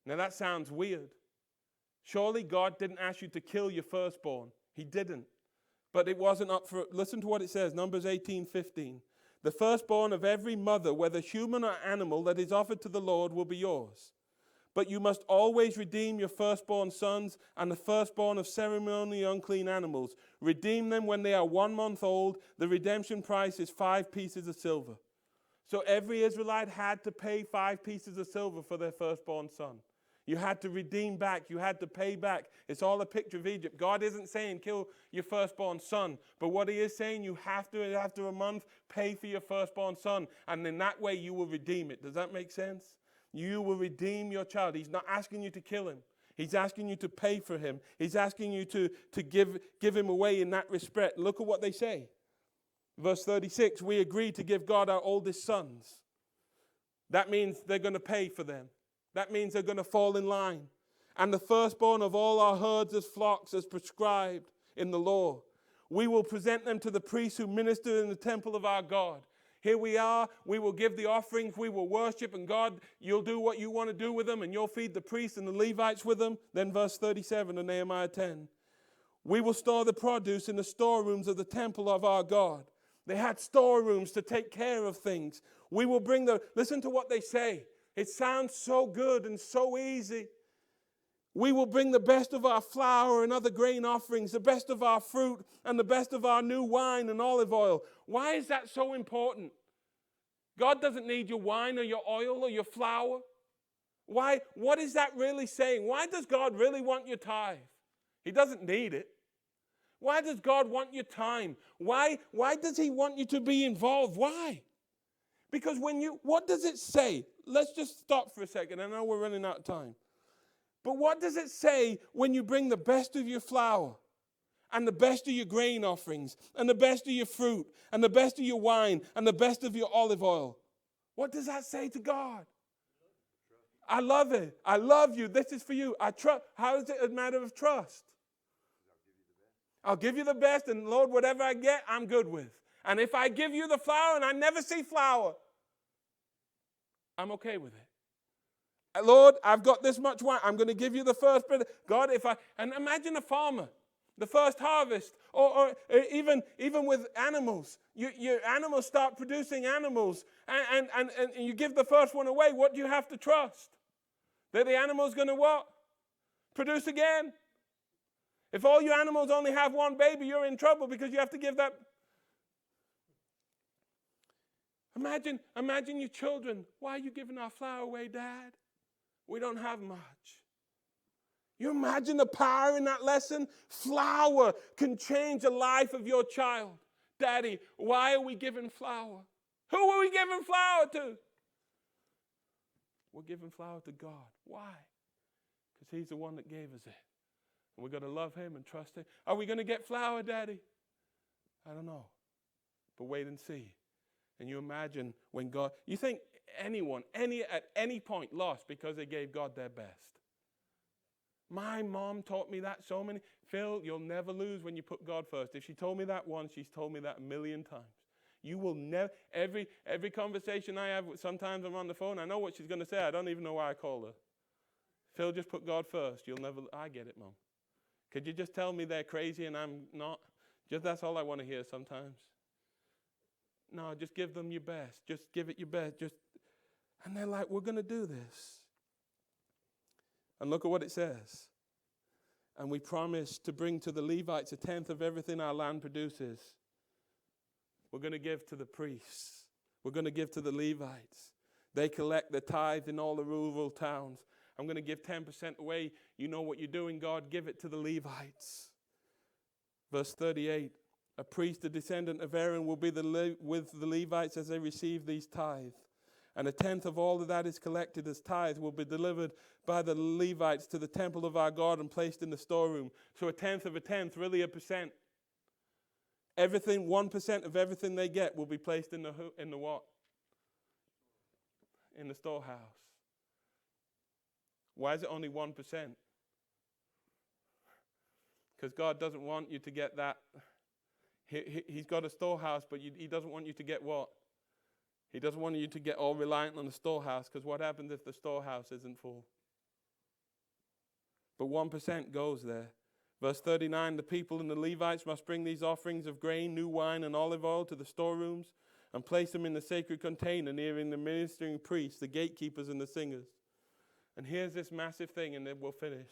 [SPEAKER 1] Now that sounds weird. Surely God didn't ask you to kill your firstborn. He didn't. But it wasn't up for, listen to what it says, Numbers 18:15. The firstborn of every mother, whether human or animal, that is offered to the Lord will be yours. But you must always redeem your firstborn sons and the firstborn of ceremonially unclean animals. Redeem them when they are 1 month old. The redemption price is 5 pieces of silver. So every Israelite had to pay 5 pieces of silver for their firstborn son. You had to redeem back. You had to pay back. It's all a picture of Egypt. God isn't saying kill your firstborn son. But what he is saying, you have to, after a month, pay for your firstborn son. And in that way, you will redeem it. Does that make sense? You will redeem your child. He's not asking you to kill him. He's asking you to pay for him. He's asking you to give him away in that respect. Look at what they say. Verse 36, we agreed to give God our oldest sons. That means they're going to pay for them. That means they're going to fall in line. And the firstborn of all our herds as flocks as prescribed in the law. We will present them to the priests who minister in the temple of our God. Here we are. We will give the offerings. We will worship. And God, you'll do what you want to do with them. And you'll feed the priests and the Levites with them. Then verse 37 of Nehemiah 10. We will store the produce in the storerooms of the temple of our God. They had storerooms to take care of things. We will bring listen to what they say. It sounds so good and so easy. We will bring the best of our flour and other grain offerings, the best of our fruit and the best of our new wine and olive oil. Why is that so important? God doesn't need your wine or your oil or your flour. Why? What is that really saying? Why does God really want your tithe? He doesn't need it. Why does God want your time? Why does he want you to be involved? Why? Because what does it say? Let's just stop for a second. I know we're running out of time. But what does it say when you bring the best of your flour and the best of your grain offerings and the best of your fruit and the best of your wine and the best of your olive oil? What does that say to God? I love it. I love you. This is for you. I trust. How is it a matter of trust? I'll give you the best, and Lord, whatever I get, I'm good with. And if I give you the flour and I never see flour, I'm okay with it. Lord, I've got this much wine. I'm going to give you the first bit. God, and imagine a farmer, the first harvest, or even with animals. Your animals start producing animals, and you give the first one away. What do you have to trust? That the animal's going to what? Produce again. If all your animals only have one baby, you're in trouble because you have to give that. Imagine your children. Why are you giving our flour away, Dad? We don't have much. You imagine the power in that lesson? Flour can change the life of your child. Daddy, why are we giving flour? Who are we giving flour to? We're giving flour to God. Why? Because he's the one that gave us it. And we've got to love him and trust him. Are we going to get flour, Daddy? I don't know. But wait and see. And you imagine when God, you think anyone, at any point lost because they gave God their best. My mom taught me that so many. Phil, you'll never lose when you put God first. If she told me that once, she's told me that a million times. You will never, every conversation I have, sometimes I'm on the phone, I know what she's going to say. I don't even know why I call her. Phil, just put God first. You'll never, I get it, Mom. Could you just tell me they're crazy and I'm not? Just that's all I want to hear sometimes. No, just give them your best. Just give it your best. And they're like, we're going to do this. And look at what it says. And we promise to bring to the Levites 1/10 of everything our land produces. We're going to give to the priests. We're going to give to the Levites. They collect the tithe in all the rural towns. I'm going to give 10% away. You know what you're doing, God. Give it to the Levites. Verse 38. A priest, a descendant of Aaron, will be with the Levites as they receive these tithes. And 1/10 of all that is collected as tithe will be delivered by the Levites to the temple of our God and placed in the storeroom. So 1/10 of 1/10, really 1%. Everything, 1% of everything they get will be placed in the what? In the storehouse. Why is it only 1%? Because God doesn't want you to get that. He's got a storehouse, but he doesn't want you to get what? He doesn't want you to get all reliant on the storehouse, because what happens if the storehouse isn't full? But 1% goes there. Verse 39, the people and the Levites must bring these offerings of grain, new wine, and olive oil to the storerooms and place them in the sacred container near the ministering priests, the gatekeepers, and the singers. And here's this massive thing, and then we'll finish.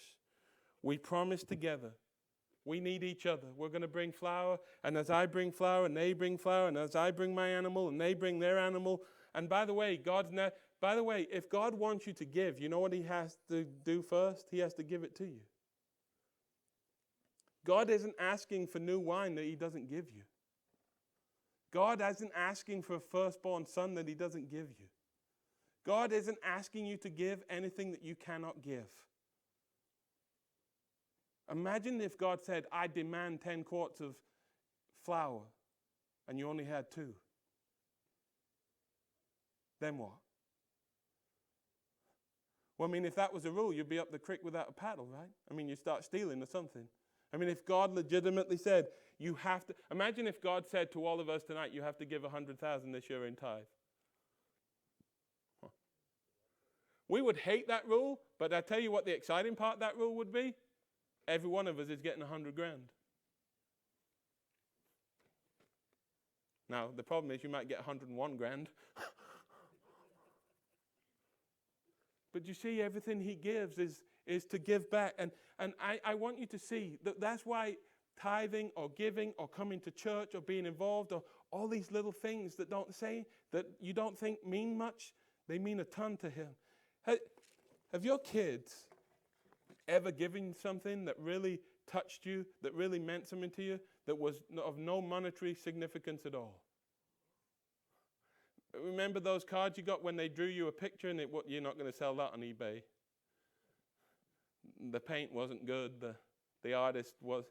[SPEAKER 1] We promise together. We need each other. We're going to bring flour, and as I bring flour, and they bring flour, and as I bring my animal, and they bring their animal. And by the way, if God wants you to give, you know what he has to do first? He has to give it to you. God isn't asking for new wine that he doesn't give you. God isn't asking for a firstborn son that he doesn't give you. God isn't asking you to give anything that you cannot give. Imagine if God said, I demand 10 quarts of flour, and you only had 2. Then what? Well, I mean, if that was a rule, you'd be up the creek without a paddle, right? I mean, you start stealing or something. I mean, if God legitimately said, you have to, imagine if God said to all of us tonight, you have to give 100,000 this year in tithe. Huh. We would hate that rule, but I tell you what the exciting part of that rule would be. Every one of us is getting 100 grand. Now, the problem is you might get 101 grand. But you see, everything he gives is to give back. And I want you to see that that's why tithing or giving or coming to church or being involved or all these little things that don't say, that you don't think mean much, they mean a ton to him. Have your kids ever given something that really touched you, that really meant something to you, that was of no monetary significance at all? Remember those cards you got when they drew you a picture and you're not going to sell that on eBay? The paint wasn't good, the artist was.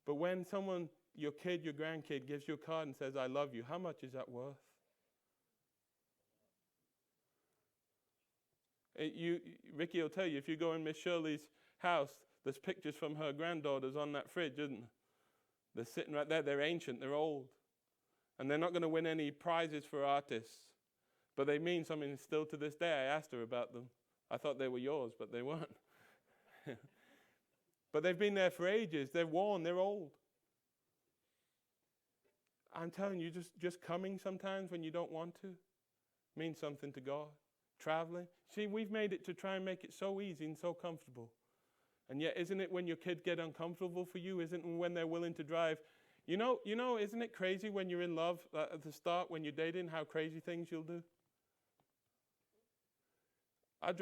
[SPEAKER 1] But when someone, your kid, your grandkid, gives you a card and says, I love you, how much is that worth? Ricky will tell you, if you go in Miss Shirley's house, there's pictures from her granddaughters on that fridge, isn't there? They're sitting right there. They're ancient. They're old. And they're not going to win any prizes for artists. But they mean something still to this day. I asked her about them. I thought they were yours, but they weren't. But they've been there for ages. They're worn. They're old. I'm telling you, just coming sometimes when you don't want to means something to God. Traveling. See, we've made it to try and make it so easy and so comfortable. And yet, isn't it when your kids get uncomfortable for you? Isn't it when they're willing to drive? You know, isn't it crazy when you're in love at the start, when you're dating, how crazy things you'll do? I'll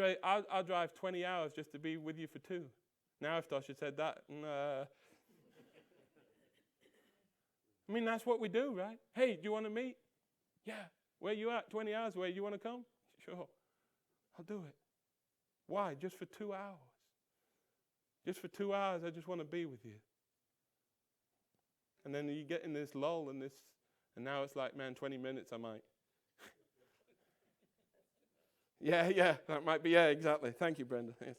[SPEAKER 1] drive 20 hours just to be with you for 2. Now, if Tasha said that, I mean, that's what we do, right? Hey, do you want to meet? Yeah. Where you at? 20 hours away. You want to come? Sure. I'll do it. Why? Just for 2 hours. Just for 2 hours, I just want to be with you. And then you get in this lull and now it's like, man, 20 minutes I might. Yeah, that might be, exactly. Thank you, Brenda. Yes.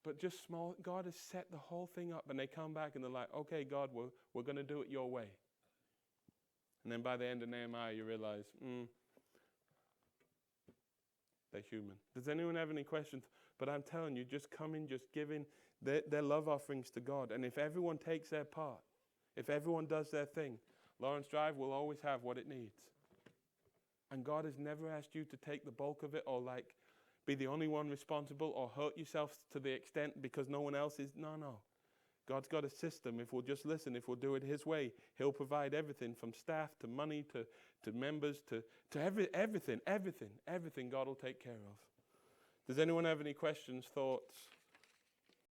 [SPEAKER 1] But just small, God has set the whole thing up, and they come back and they're like, okay, God, we're going to do it your way. And then by the end of Nehemiah, you realize, they're human. Does anyone have any questions? But I'm telling you, just coming, just giving their love offerings to God. And if everyone takes their part, if everyone does their thing, Lawrence Drive will always have what it needs. And God has never asked you to take the bulk of it or be the only one responsible or hurt yourself to the extent because no one else is. No. God's got a system. If we'll just listen, if we'll do it his way, he'll provide everything from staff to money to members to everything God will take care of. Does anyone have any questions, thoughts?